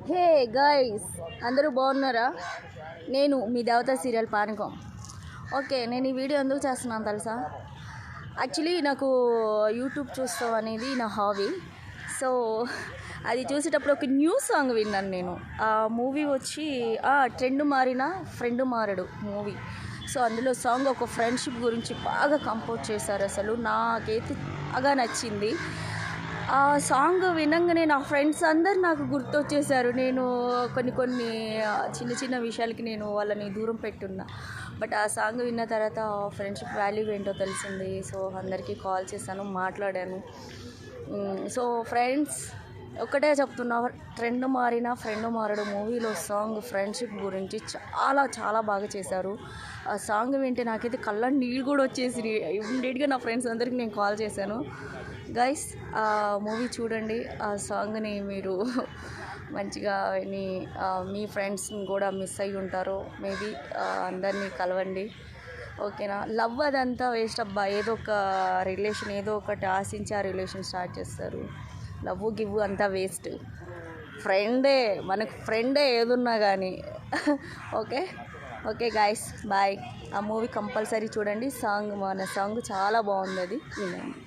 Hey guys, అందరూ బాగున్నారా? నేను మీ దేవత సీరియల్ పానకం. ఓకే, నేను ఈ వీడియో ఎందుకు చేస్తున్నాను తెలుసా? యాక్చువల్లీ నాకు యూట్యూబ్ చూస్తాం అనేది నా హాబీ. సో అది చూసేటప్పుడు ఒక న్యూ సాంగ్ విన్నాను నేను. ఆ మూవీ వచ్చి ట్రెండ్ మారిన ఫ్రెండ్ మారడు మూవీ. సో అందులో సాంగ్ ఒక ఫ్రెండ్షిప్ గురించి బాగా కంపోజ్ చేశారు. అసలు నాకైతే బాగా నచ్చింది. ఆ సాంగ్ వినంగానే నా ఫ్రెండ్స్ అందరు నాకు గుర్తొచ్చేసారు. నేను కొన్ని చిన్న చిన్న విషయాలకి నేను వాళ్ళని దూరం పెట్టున్నా. బట్ ఆ సాంగ్ విన్న తర్వాత ఫ్రెండ్షిప్ వాల్యూ ఏంటో తెలిసింది. సో అందరికీ కాల్ చేశాను, మాట్లాడాను. సో ఫ్రెండ్స్, ఒకటే చెప్తున్నా, ట్రెండ్ మారిన ఫ్రెండ్ మారడు మూవీలో సాంగ్ ఫ్రెండ్షిప్ గురించి చాలా చాలా బాగా చేశారు. ఆ సాంగ్ వింటే నాకైతే కళ్ళ నీళ్ళు కూడా వచ్చేసి ఇమ్మీడియట్గా నా ఫ్రెండ్స్ అందరికీ నేను కాల్ చేశాను. గైస్, ఆ మూవీ చూడండి, ఆ సాంగ్ని మీరు మంచిగా విని మీ ఫ్రెండ్స్ని కూడా మిస్ అయ్యి ఉంటారు. మేబీ అందరినీ కలవండి. ఓకేనా? లవ్ అదంతా వేస్ట్ అబ్బా. ఏదో ఒక రిలేషన్, ఏదో ఒకటి ఆశించి ఆ రిలేషన్ స్టార్ట్ చేస్తారు. లవ్ గివ్ అంతా వేస్ట్. ఫ్రెండే మనకు ఫ్రెండే ఏదున్నా కానీ. Okay okay guys, bye. ఆ మూవీ కంపల్సరీ చూడండి. మన సాంగ్ చాలా బాగుంది, అది వినండి.